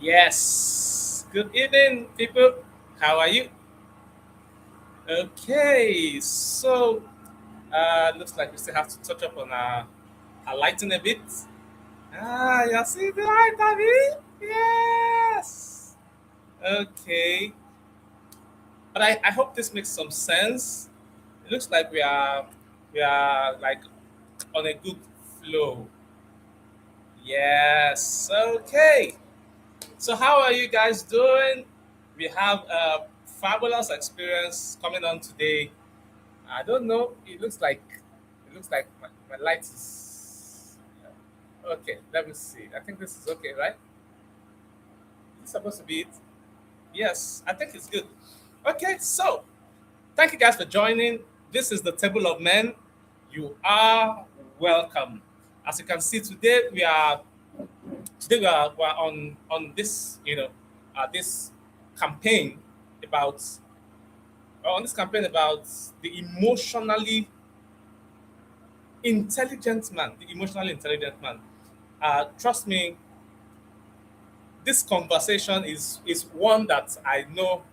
Yes. Good evening, people. How are you? Okay. Looks like we still have to touch up on our lighting a bit. You see the light, Abby? Yes. Okay. But I hope this makes some sense. It looks like we are like on a good flow. Yes. Okay. So how are you guys doing? We have a fabulous experience coming on today. I don't know. It looks like my light is okay. Let me see. I think this is okay, right? It's supposed to be it. Yes, I think it's good. Okay, so thank you guys for joining. This is the Table of Men. You are welcome. As you can see, today we are on this this campaign about about the emotionally intelligent man. Trust me, this conversation is one that I know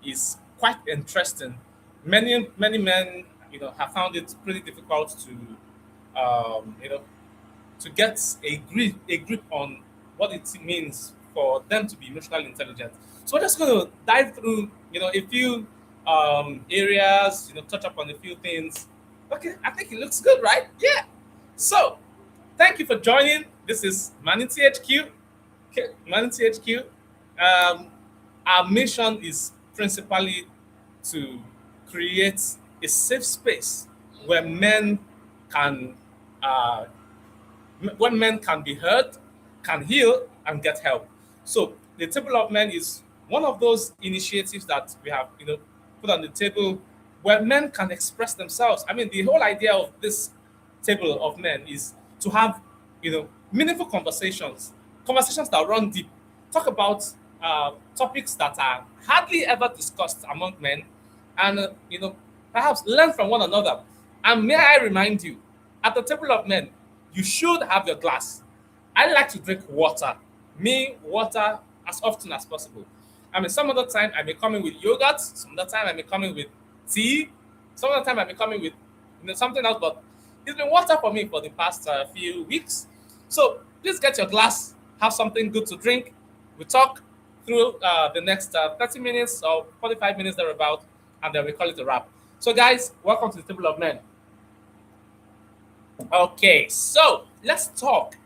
is quite interesting. Many men, have found it pretty difficult to, to get a grip on what it means for them to be emotionally intelligent. So we're just going to dive through, a few areas, touch up on a few things. Okay, I think it looks good, right? Yeah. So thank you for joining. This is ManityHQ. Okay, ManityHQ. Um, our mission is principally to create a safe space where can uh, men can be heard, can heal, and get help. So the Table of Men is one of those initiatives that we have, put on the table where men can express themselves. I mean, the whole idea of this Table of Men is to have, meaningful conversations that run deep, talk about topics that are hardly ever discussed among men, and perhaps learn from one another. And may I remind you, at the Table of Men, you should have your glass. I like to drink water. Me, water as often as possible. I mean, some other time I may come in with yogurt. Some other time I may come in with tea. Some other time I may come in with something else. But it's been water for me for the past few weeks. So please get your glass. Have something good to drink. We talk through the next 30 minutes or 45 minutes thereabout, and then we call it a wrap. So, guys, welcome to the Table of Men. Okay, so let's talk.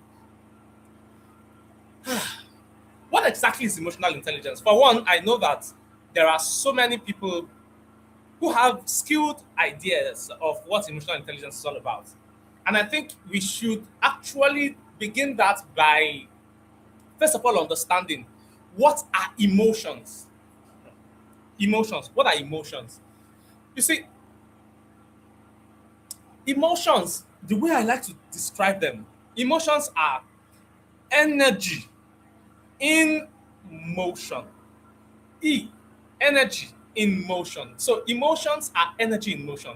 What exactly is emotional intelligence? For one, I know that there are so many people who have skilled ideas of what emotional intelligence is all about. And I think we should actually begin that by, first of all, understanding what are emotions. Emotions. What are emotions? You see, emotions, the way I like to describe them, emotions are energy in motion. E, energy in motion. So emotions are energy in motion.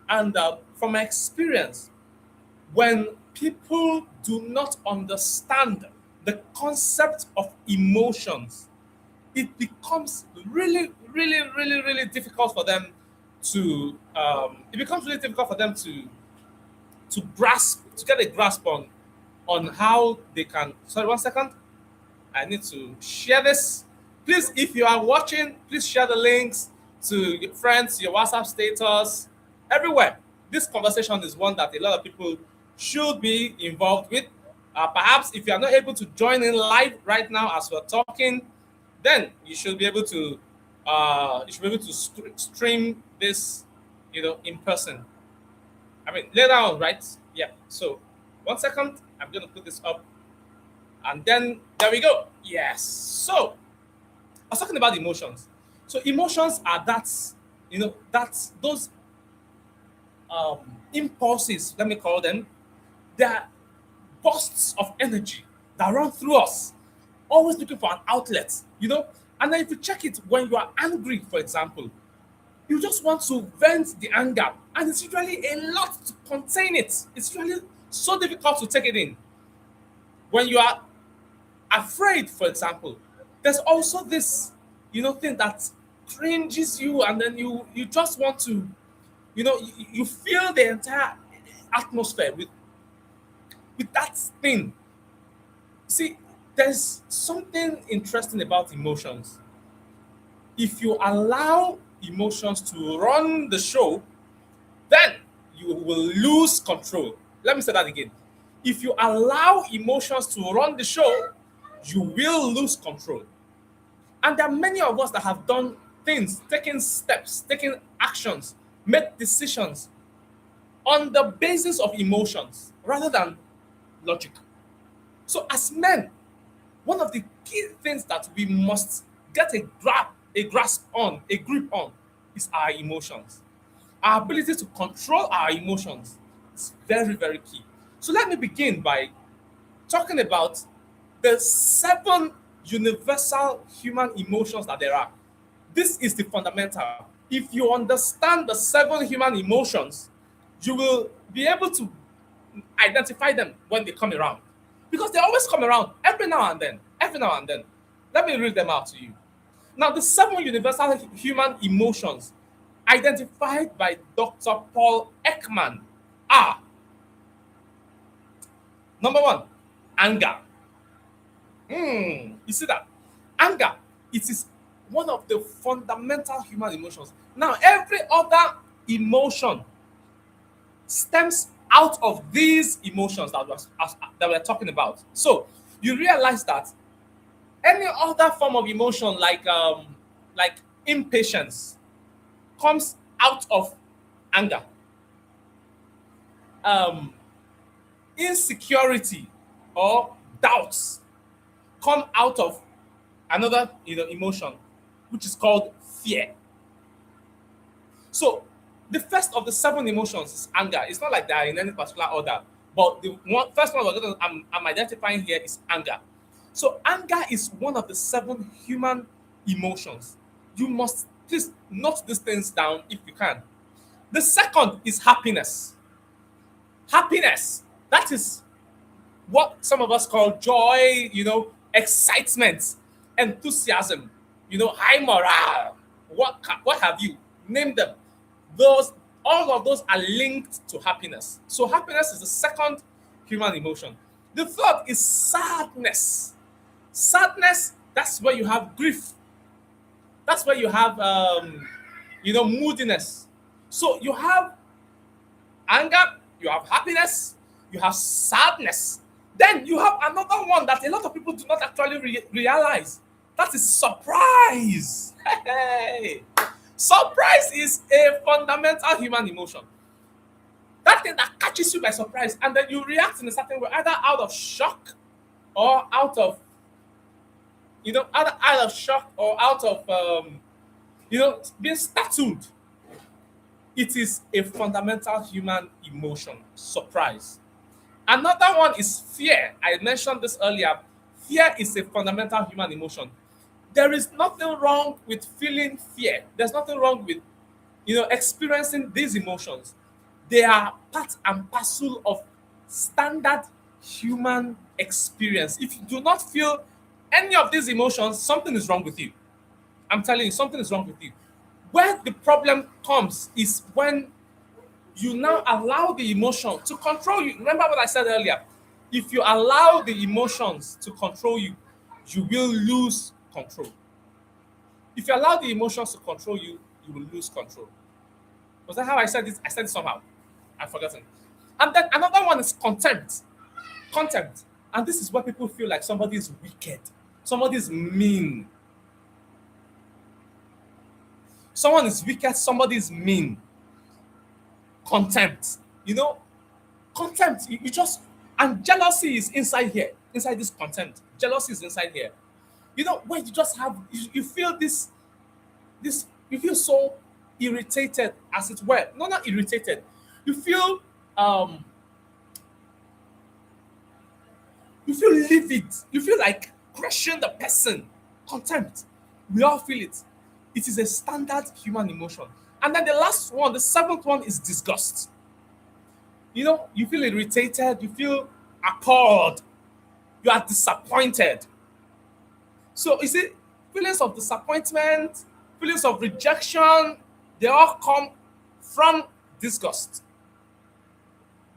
And from my experience, when people do not understand the concept of emotions, it becomes really difficult for them to get a grasp on how they can. Sorry, 1 second. I need to share this. Please, if you are watching, please share the links to your friends, your WhatsApp status, everywhere. This conversation is one that a lot of people should be involved with. Perhaps if you are not able to join in live right now as we're talking, then you should be able to stream this, in person. I mean, later on, right? Yeah. So, 1 second. I'm gonna put this up, and then there we go. Yes. So, I was talking about emotions. So emotions are that's those impulses, let me call them. They're bursts of energy that run through us, always looking for an outlet. And then if you check it, when you are angry, for example, you just want to vent the anger, and it's usually a lot to contain it. It's usually so difficult to take it in. When you are afraid, for example, there's also this, thing that cringes you, and then you just want to, you feel the entire atmosphere with that thing. See, there's something interesting about emotions. If you allow emotions to run the show, then you will lose control. Let me say that again. If you allow emotions to run the show, you will lose control. And there are many of us that have done things, taken steps, taken actions, made decisions on the basis of emotions rather than logic. So, as men, one of the key things that we must get a grasp on, a grip on, is our emotions. Our ability to control our emotions is very, very key. So let me begin by talking about the 7 universal human emotions that there are. This is the fundamental. If you understand the 7 human emotions, you will be able to identify them when they come around. Because they always come around every now and then. Every now and then. Let me read them out to you. Now, the 7 universal human emotions identified by Dr. Paul Ekman are: number 1, anger. You see that? Anger, it is one of the fundamental human emotions. Now, every other emotion stems out of these emotions that we're talking about. So, you realize that any other form of emotion, like impatience, comes out of anger. Um, Insecurity or doubts come out of another emotion, which is called fear. So the first of the 7 emotions is anger. It's not like they are in any particular order, but first one I'm identifying here is anger. So anger is one of the 7 human emotions. You must please note these things down if you can. The second is happiness. Happiness, that is what some of us call joy, excitement, enthusiasm, high morale. What have you? Name them. Those All of those are linked to happiness. So happiness is the second human emotion. The third is sadness. Sadness, that's where you have grief. That's where you have moodiness. So you have anger, you have happiness, you have sadness. Then you have another one that a lot of people do not actually realize. That is surprise. Hey. Surprise is a fundamental human emotion. That thing that catches you by surprise, and then you react in a certain way, either out of shock or out of shock or out of being startled. It is a fundamental human emotion, surprise. Another one is fear. I mentioned this earlier. Fear is a fundamental human emotion. There is nothing wrong with feeling fear. There's nothing wrong with experiencing these emotions. They are part and parcel of standard human experience. If you do not feel any of these emotions, something is wrong with you. I'm telling you, something is wrong with you. Where the problem comes is when you now allow the emotion to control you. Remember what I said earlier. If you allow the emotions to control you, you will lose control. If you allow the emotions to control you, you will lose control. Was that how I said it? I said it somehow. I've forgotten. And then another one is contempt. Contempt. And this is where people feel like somebody is wicked. Somebody is mean. Someone is wicked, somebody is mean. Contempt. Contempt. You just, and jealousy is inside here, inside this contempt. Jealousy is inside here. When you just have, you feel you feel so irritated, as it were. No, not irritated. You feel, livid. You feel like crushing the person. Contempt. We all feel it. It is a standard human emotion. And then the last one, the 7th one, is disgust. You feel irritated, you feel appalled, you are disappointed. So you see, feelings of disappointment, feelings of rejection, they all come from disgust.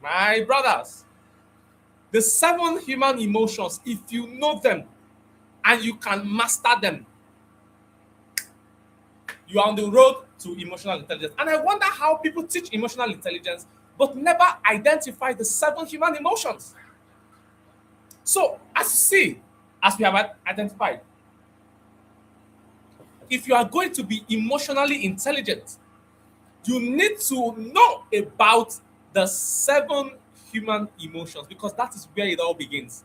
My brothers, the seven human emotions, if you know them and you can master them, you are on the road to emotional intelligence. And I wonder how people teach emotional intelligence but never identify the seven human emotions. So, as you see, as we have identified, if you are going to be emotionally intelligent, you need to know about the seven human emotions because that is where it all begins.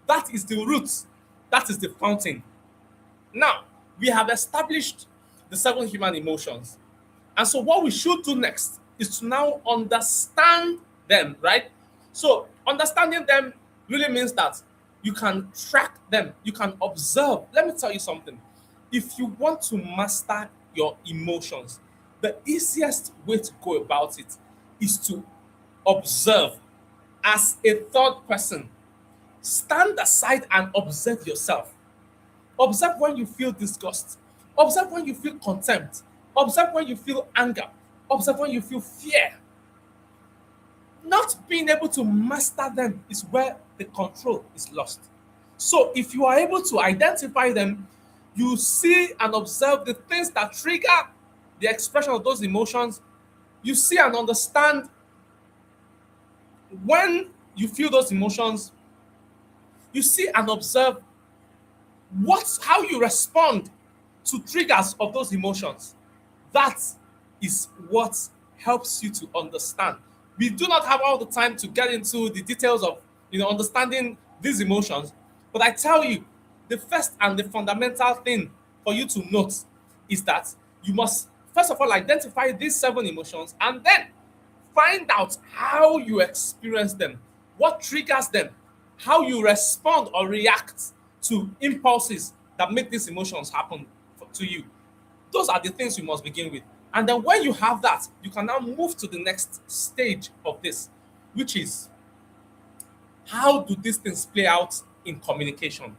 That is the root, that is the fountain. Now, we have established the seven human emotions. And so, what we should do next is to now understand them, right? So, understanding them really means that you can track them, you can observe. Let me tell you something. If you want to master your emotions, the easiest way to go about it is to observe as a third person. Stand aside and observe yourself. Observe when you feel disgust. Observe when you feel contempt. Observe when you feel anger. Observe when you feel fear. Not being able to master them is where the control is lost. So, if you are able to identify them, you see and observe the things that trigger the expression of those emotions. You see and understand when you feel those emotions. You see and observe how you respond to triggers of those emotions. That is what helps you to understand. We do not have all the time to get into the details of understanding these emotions, but I tell you, the first and the fundamental thing for you to note is that you must first of all identify these seven emotions and then find out how you experience them, what triggers them, how you respond or react to impulses that make these emotions happen to you. Those are the things you must begin with. And then when you have that, you can now move to the next stage of this, which is how do these things play out in communication?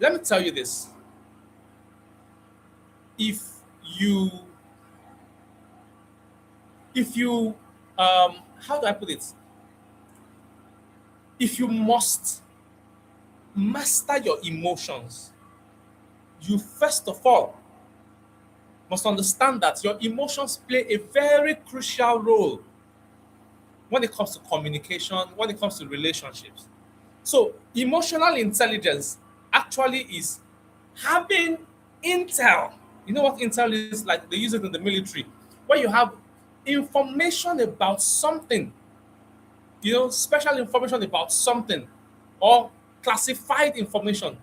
Let me tell you this. If you, if you, how do I put it? If you must master your emotions, you first of all must understand that your emotions play a very crucial role when it comes to communication, when it comes to relationships. So, emotional intelligence actually is having intel. You know what intel is? Like they use it in the military, where you have information about something, special information about something or classified information.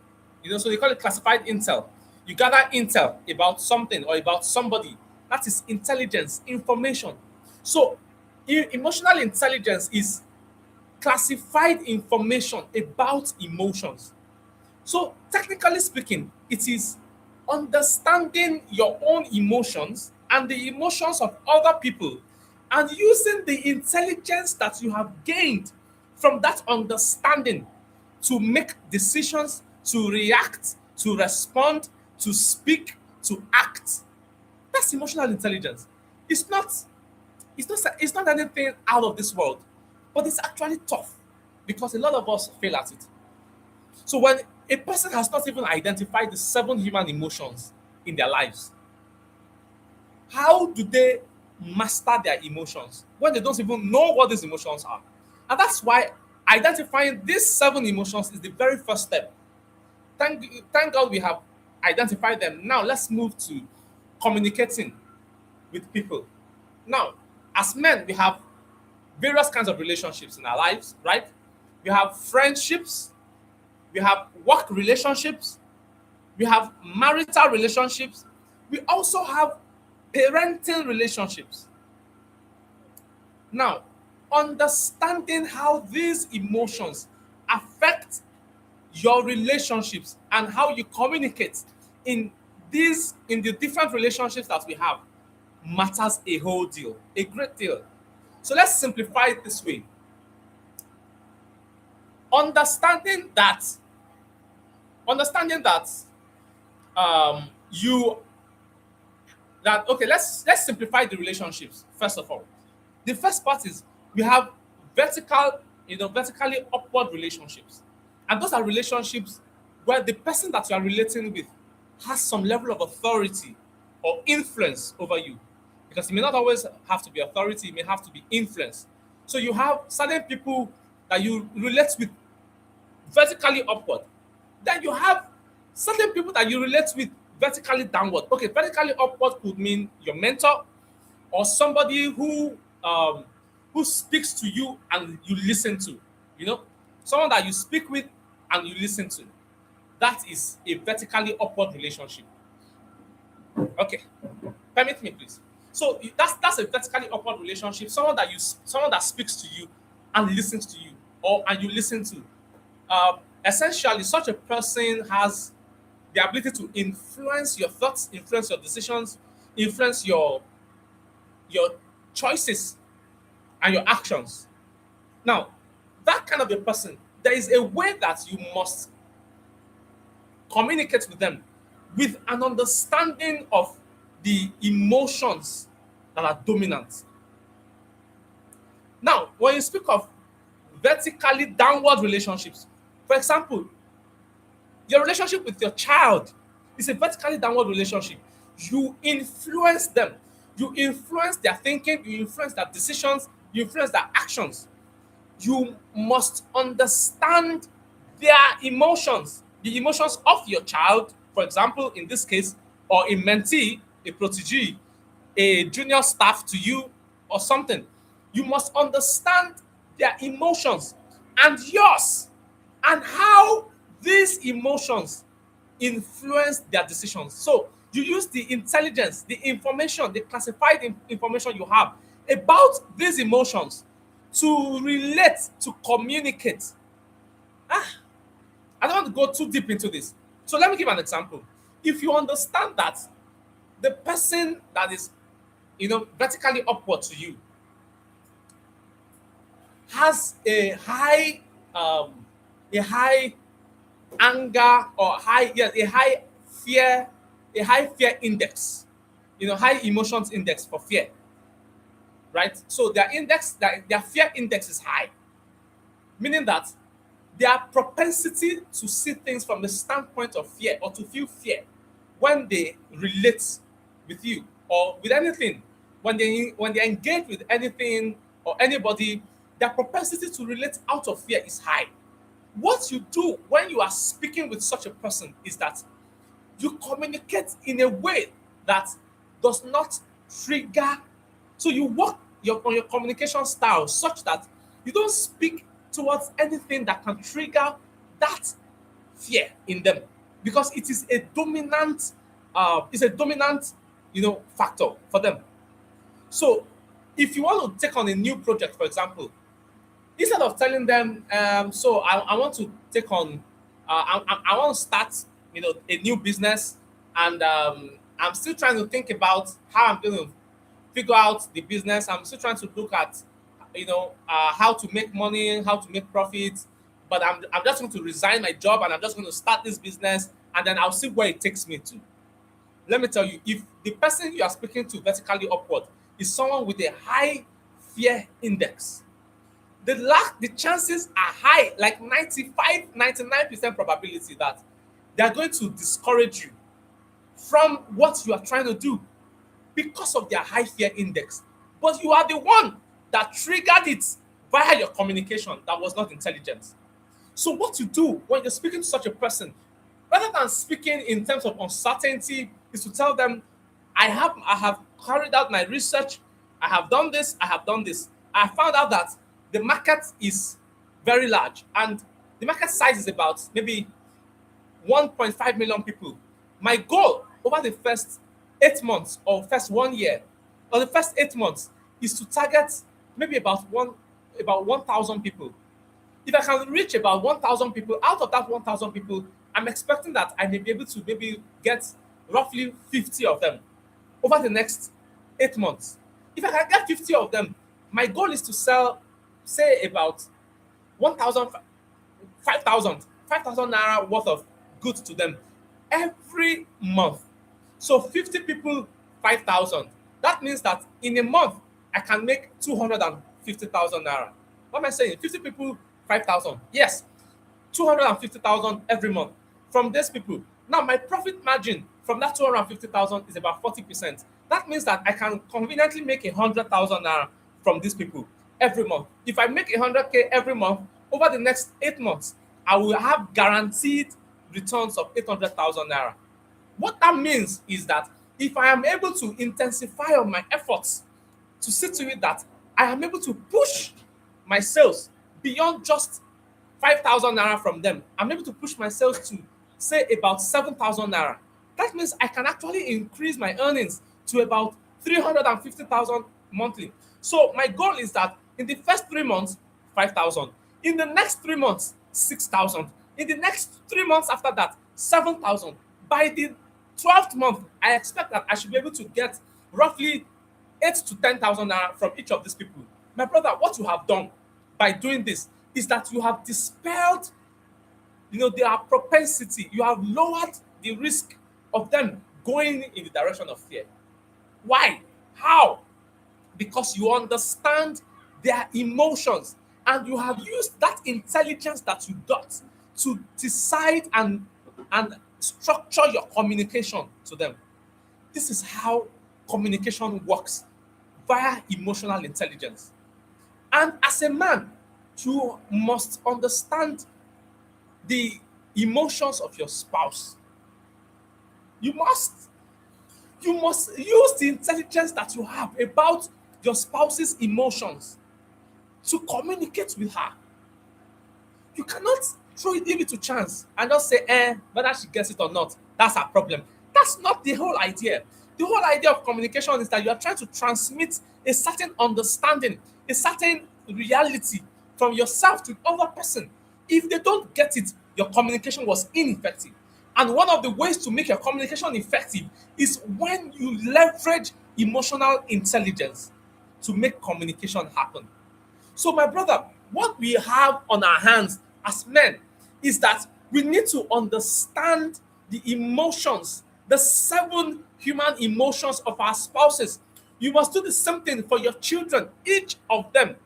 So they call it classified intel. You gather intel about something or about somebody. That is intelligence, information. So, emotional intelligence is classified information about emotions. So, technically speaking, it is understanding your own emotions and the emotions of other people and using the intelligence that you have gained from that understanding to make decisions, to react, to respond, to speak, to act. That's emotional intelligence. It's not it's not anything out of this world, but it's actually tough because a lot of us fail at it. So when a person has not even identified the seven human emotions in their lives, how do they master their emotions when they don't even know what these emotions are? And that's why identifying these seven emotions is the very first step. Thank God we have identified them. Now let's move to communicating with people. Now, as men, we have various kinds of relationships in our lives, right? We have friendships, we have work relationships, we have marital relationships, we also have parenting relationships. Now, understanding how these emotions affect your relationships and how you communicate in the different relationships that we have matters a whole deal, a great deal. So let's simplify it this way. Understanding that understanding that you that okay, let's simplify the relationships first of all. The first part is we have vertical, vertically upward relationships. And those are relationships where the person that you are relating with has some level of authority or influence over you. Because it may not always have to be authority, it may have to be influence. So you have certain people that you relate with vertically upward. Then you have certain people that you relate with vertically downward. Okay, vertically upward could mean your mentor or somebody who speaks to you and you listen to. You know, someone that you speak with and you listen to. That is a vertically upward relationship. Okay, permit me, please. So that's a vertically upward relationship. Someone that speaks to you and listens to you, or and you listen to. Essentially, such a person has the ability to influence your thoughts, influence your decisions, influence your choices and your actions. Now, that kind of a person, there is a way that you must communicate with them with an understanding of the emotions that are dominant. Now, when you speak of vertically downward relationships, for example, your relationship with your child is a vertically downward relationship. You influence them. You influence their thinking, you influence their decisions, you influence their actions. You must understand their emotions, the emotions of your child, for example, in this case, or a mentee, a protege, a junior staff to you, or something. You must understand their emotions and yours, and how these emotions influence their decisions. So you use the intelligence, the information, the classified information you have about these emotions to relate, to communicate. Ah, I don't want to go too deep into this. So let me give an example. If you understand that the person that is, vertically upward to you has um, a high anger or high, yes, fear, a high fear index, high emotions index for fear, right? So their fear index is high, meaning that their propensity to see things from the standpoint of fear or to feel fear when they relate with you or with anything, when they engage with anything or anybody, their propensity to relate out of fear is high. What you do when you are speaking with such a person is that you communicate in a way that does not trigger. So you work on your communication style such that you don't speak towards anything that can trigger that fear in them, because it is a dominant factor for them. So if you want to take on a new project, for example, instead of telling them, so I want to take on, I want to start, a new business, and I'm still trying to think about how I'm going to figure out the business. I'm still trying to look at, how to make money, how to make profits. But I'm just going to resign my job and I'm just going to start this business, and then I'll see where it takes me to. Let me tell you, if the person you are speaking to vertically upward is someone with a high fear index, the chances are high, like 95, 99% probability that they are going to discourage you from what you are trying to do because of their high fear index. But you are the one that triggered it via your communication that was not intelligent. So what you do when you're speaking to such a person, rather than speaking in terms of uncertainty, is to tell them, I have carried out my research, I have done this, I have done this. I found out that the market is very large, and the market size is about maybe 1.5 million people. My goal over the first 8 months or first 1 year or the first 8 months is to target maybe about 1,000 people. If I can reach about 1,000 people, out of that 1,000 people, I'm expecting that I may be able to maybe get roughly 50 of them over the next 8 months. If I can get 50 of them, my goal is to sell, say, about 1,000, 5,000 naira worth of goods to them every month. So 50 people, 5,000. That means that in a month, I can make 250,000 naira. What am I saying? 50 people, 5,000. Yes, 250,000 every month from these people. Now, my profit margin from that 250,000 is about 40%. That means that I can conveniently make 100,000 naira from these people every month. If I make 100K every month, over the next 8 months, I will have guaranteed returns of 800,000 naira. What that means is that if I am able to intensify on my efforts to see to it that I am able to push my sales beyond just 5,000 naira from them, I'm able to push my sales to say about 7,000 naira. That means I can actually increase my earnings to about 350,000 monthly. So my goal is that in the first 3 months, 5,000. In the next 3 months, 6,000. In the next 3 months after that, 7,000. By the 12th month, I expect that I should be able to get roughly 8 to 10,000 naira from each of these people. My brother, what you have done by doing this is that you have dispelled, their propensity. You have lowered the risk of them going in the direction of fear. Why? How? Because you understand their emotions and you have used that intelligence that you got to decide and structure your communication to them. This is how communication works via emotional intelligence. And as a man, you must understand the emotions of your spouse. You must you must use the intelligence that you have about your spouse's emotions to communicate with her. You cannot throw it even to chance and just say, whether she gets it or not, that's her problem. That's not the whole idea. The whole idea of communication is that you are trying to transmit a certain understanding, a certain reality from yourself to the other person. If they don't get it, your communication was ineffective. And one of the ways to make your communication effective is when you leverage emotional intelligence to make communication happen. So, my brother, what we have on our hands as men is that we need to understand the emotions, the 7 human emotions of our spouses. You must do the same thing for your children, each of them.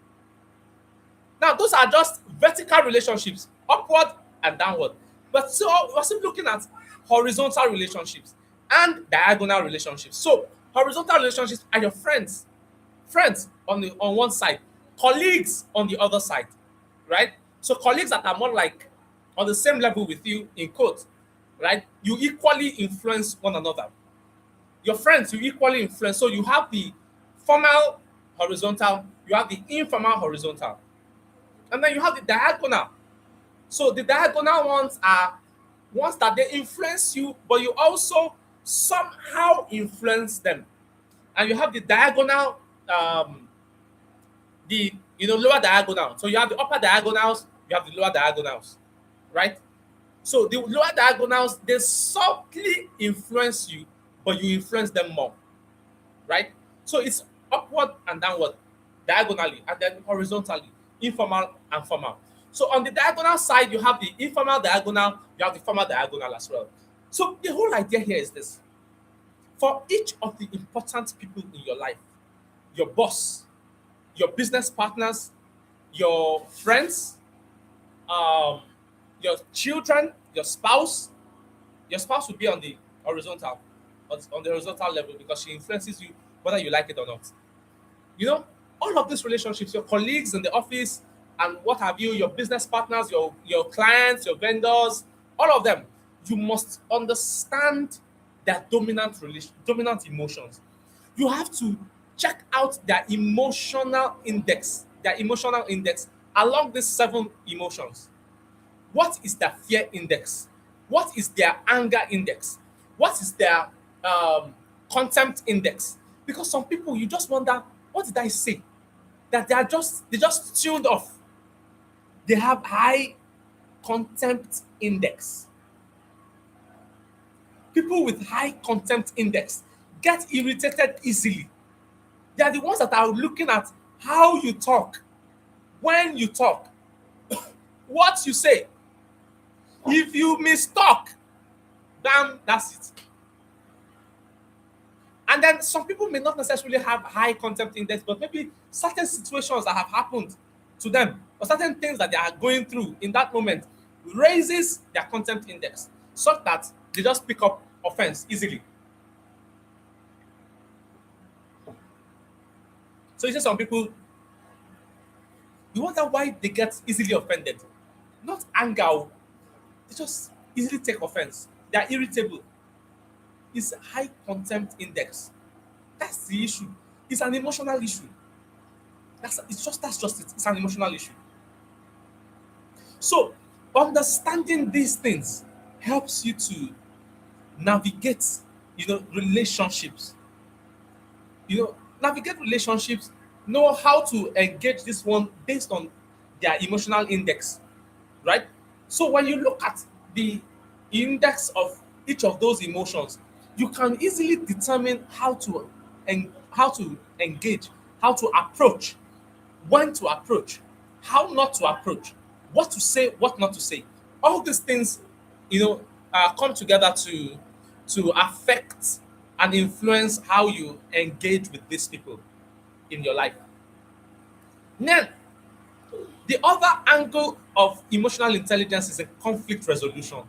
Now, those are just vertical relationships, upward and downward. But so we're still looking at horizontal relationships and diagonal relationships. So, horizontal relationships are your friends on one side, colleagues on the other side, right? So colleagues that are more like on the same level with you in quote, right? You equally influence one another. Your friends you equally influence. So you have the formal horizontal, you have the informal horizontal, and then you have the diagonal. So the diagonal ones are ones that they influence you, but you also somehow influence them. And you have the diagonal, the lower diagonal. So you have the upper diagonals, you have the lower diagonals, right? So the lower diagonals, they subtly influence you, but you influence them more, right? So it's upward and downward, diagonally, and then horizontally, informal and formal. So on the diagonal side, you have the informal diagonal, you have the formal diagonal as well. So the whole idea here is this: for each of the important people in your life, your boss, your business partners, your friends, um, your children, your spouse will be on the horizontal, on the horizontal level because she influences you whether you like it or not. You know, all of these relationships, your colleagues in the office and what have you, your business partners, your clients, your vendors, all of them, you must understand their dominant emotions. You have to check out their emotional index along these 7 emotions. What is their fear index? What is their anger index? What is their contempt index? Because some people, you just wonder, what did I say? That they just tuned off. They have high contempt index. People with high contempt index get irritated easily. They are the ones that are looking at how you talk, when you talk, what you say. If you mistalk, Bam, that's it. And then some people may not necessarily have high contempt index, but maybe certain situations that have happened to them or certain things that they are going through in that moment raises their contempt index such that they just pick up offense easily. So you see some people, you wonder why they get easily offended. Not anger, oh, they just easily take offense. They are irritable. It's high contempt index. That's the issue. It's an emotional issue. That's just it. It's an emotional issue. So understanding these things helps you to navigate, relationships. Navigate relationships, know how to engage this one based on their emotional index, right? So when you look at the index of each of those emotions, you can easily determine how to engage, how to approach, when to approach, how not to approach, what to say, what not to say. All these things, come together to affect and influence how you engage with these people in your life. Now, the other angle of emotional intelligence is a conflict resolution.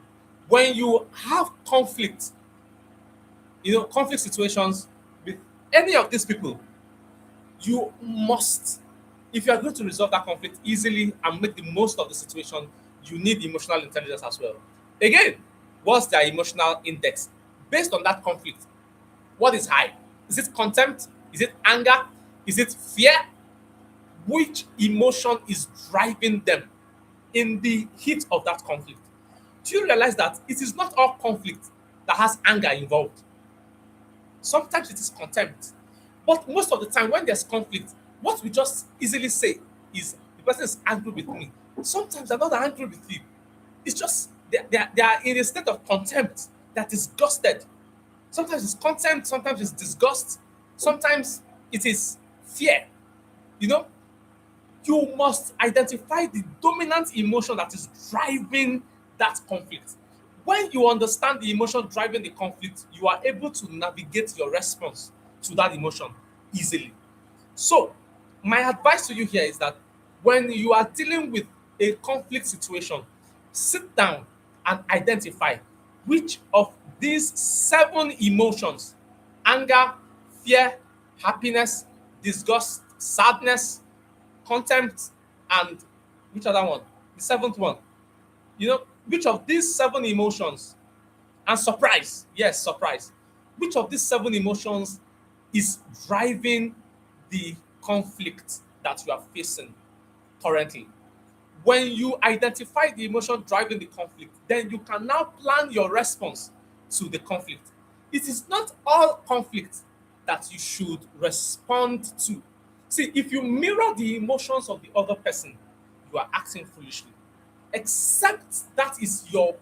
When you have conflict, conflict situations with any of these people, you must, if you are going to resolve that conflict easily and make the most of the situation, you need emotional intelligence as well. Again, what's their emotional index? Based on that conflict, what is high? Is it contempt? Is it anger? Is it fear? Which emotion is driving them in the heat of that conflict? Do you realize that it is not all conflict that has anger involved? Sometimes it is contempt. But most of the time, when there's conflict, what we just easily say is the person is angry with me. Sometimes they're not angry with you. It's just they are in a state of contempt. They're disgusted. Sometimes it's contempt, sometimes it's disgust, sometimes it is fear. You know, you must identify the dominant emotion that is driving that conflict. When you understand the emotion driving the conflict, you are able to navigate your response to that emotion easily. So, my advice to you here is that when you are dealing with a conflict situation, sit down and identify which of these seven emotions, anger, fear, happiness, disgust, sadness, contempt, and which other one? The seventh one. Which of these seven emotions, and surprise, yes, surprise, which of these seven emotions is driving the conflict that you are facing currently? When you identify the emotion driving the conflict, then you can now plan your response to the conflict. It is not all conflict that you should respond to. See, if you mirror the emotions of the other person, you are acting foolishly. Except that is your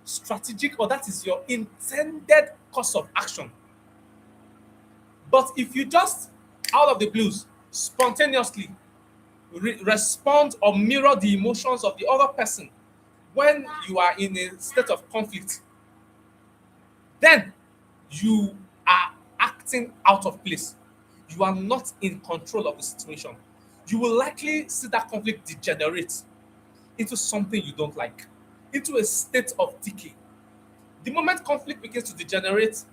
strategic or that is your intended course of action. But if you just, out of the blues, spontaneously respond or mirror the emotions of the other person when you are in a state of conflict, then you are acting out of place. You are not in control of the situation. You will likely see that conflict degenerate into something you don't like, into a state of decay. The moment conflict begins to degenerate,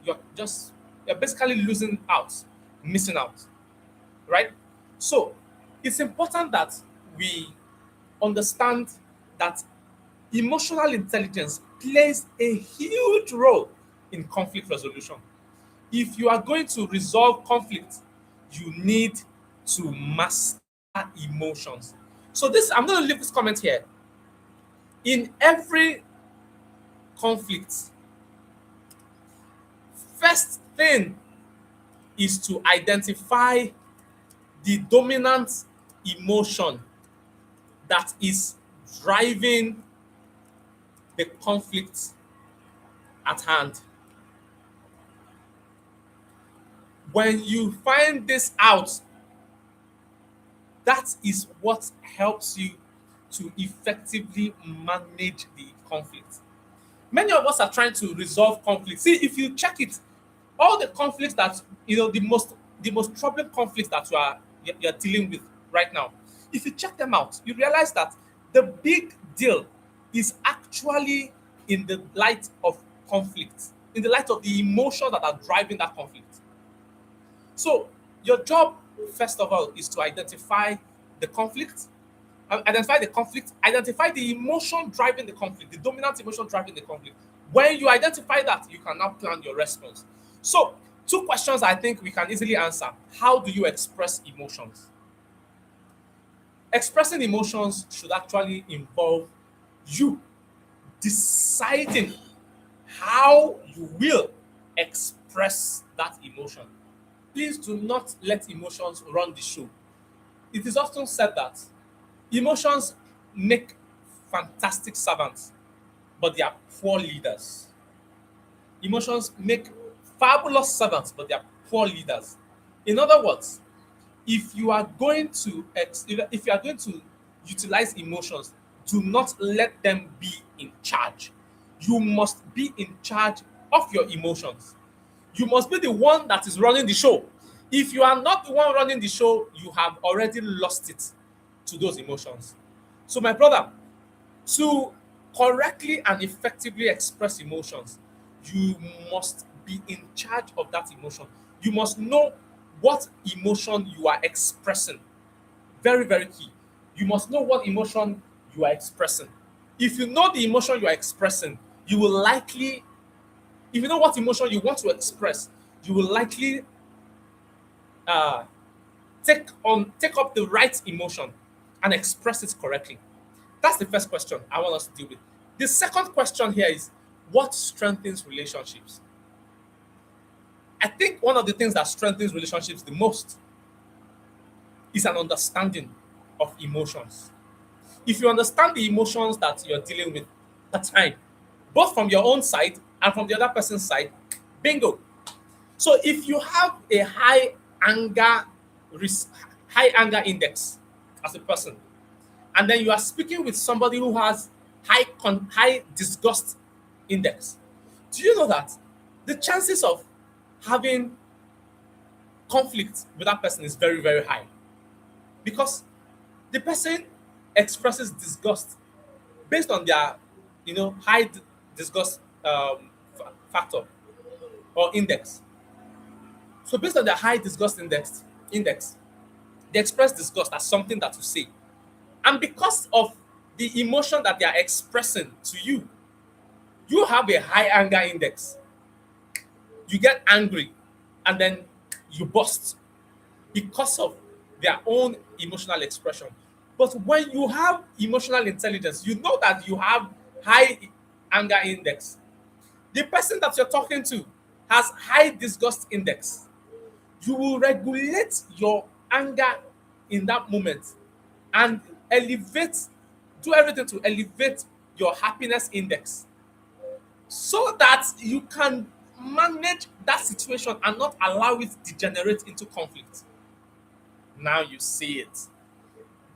you're basically losing out, missing out, right? So it's important that we understand that emotional intelligence plays a huge role in conflict resolution. If you are going to resolve conflict, you need to master emotions. So this, I'm going to leave this comment here. In every conflict, first thing is to identify the dominant emotion that is driving the conflict at hand. When you find this out, that is what helps you to effectively manage the conflict. Many of us are trying to resolve conflict. See, if you check it, all the conflicts that the most troubling conflicts that you're dealing with right now, if you check them out, you realize that the big deal is actually in the light of conflict, in the light of the emotions that are driving that conflict. So your job, first of all, is to identify the conflict, identify the emotion driving the conflict, the dominant emotion driving the conflict. When you identify that, you can now plan your response. So, two questions I think we can easily answer. How do you express emotions? Expressing emotions should actually involve you deciding how you will express that emotion. Please do not let emotions run the show. It is often said that emotions make fantastic servants, but they are poor leaders. Emotions make fabulous servants, but they are poor leaders. In other words, if you are going to if you are going to utilize emotions, do not let them be in charge. You must be in charge of your emotions. You must be the one that is running the show. If you are not the one running the show, you have already lost it to those emotions. So, my brother, to correctly and effectively express emotions, you must be in charge of that emotion. You must know what emotion you are expressing. Very, very key. You must know what emotion you are expressing. If you know the emotion you are expressing, you will likely, if you know what emotion you want to express, you will likely uh, take up the right emotion and express it correctly. That's the first question I want us to deal with. The second question here is, what strengthens relationships? I think one of the things that strengthens relationships the most is an understanding of emotions. If you understand the emotions that you're dealing with at the time, both from your own side and from the other person's side, bingo. So if you have a anger high anger index as a person, and then you are speaking with somebody who has high disgust index, do you know that the chances of having conflict with that person is very, very high, because the person expresses disgust based on their high disgust factor or index. So based on their high disgust index, they express disgust as something that you say, and because of the emotion that they are expressing to you, you have a high anger index. You get angry, and then you burst because of their own emotional expression. But when you have emotional intelligence, you know that you have high anger index. The person that you're talking to has high disgust index. You will regulate your anger in that moment and elevate, do everything to elevate your happiness index, so that you can manage that situation and not allow it degenerate into conflict. Now you see it.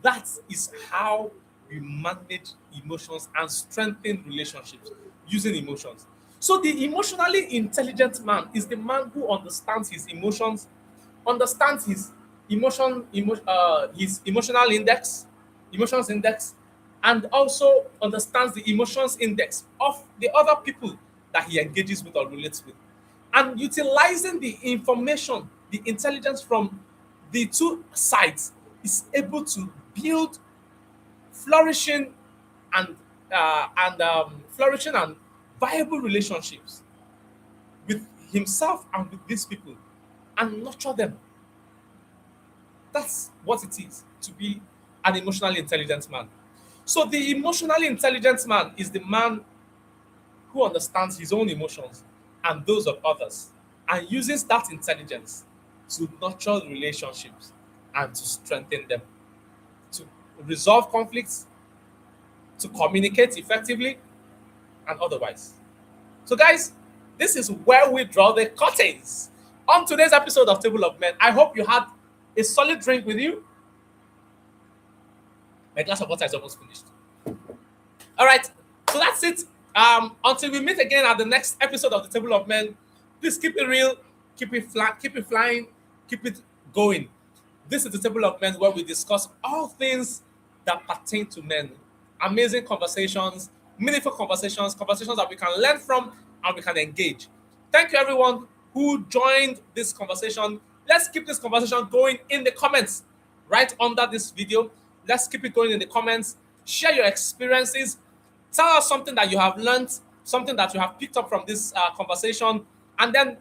That is how we manage emotions and strengthen relationships using emotions. So the emotionally intelligent man is the man who understands his emotions, understands his emotions index, and also understands the emotions index of the other people that he engages with or relates with, and utilizing the information, the intelligence from the two sides, is able to build flourishing and viable relationships with himself and with these people, and nurture them. That's what it is to be an emotionally intelligent man. So the emotionally intelligent man is the man who understands his own emotions and those of others, and uses that intelligence to nurture relationships and to strengthen them, to resolve conflicts, to communicate effectively, and otherwise. So, guys, this is where we draw the curtains on today's episode of Table of Men. I hope you had a solid drink with you. My glass of water is almost finished. All right, so that's it Until we meet again at the next episode of the Table of Men, please keep it real, keep it flat, keep it flying, keep it going. This is the Table of Men where we discuss all things that pertain to men. Amazing conversations, meaningful conversations, conversations that we can learn from and we can engage. Thank you, everyone who joined this conversation. Let's keep this conversation going in the comments right under this video. Let's keep it going in the comments. Share your experiences. Tell us something that you have learned, something that you have picked up from this conversation, and then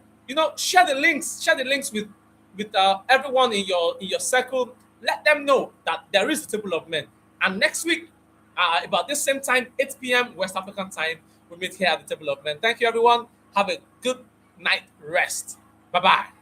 share the links. Share the links with everyone in your circle. Let them know that there is a Table of Men. And next week, about this same time, 8 p.m. West African time, we meet here at the Table of Men. Thank you, everyone. Have a good night rest. Bye bye.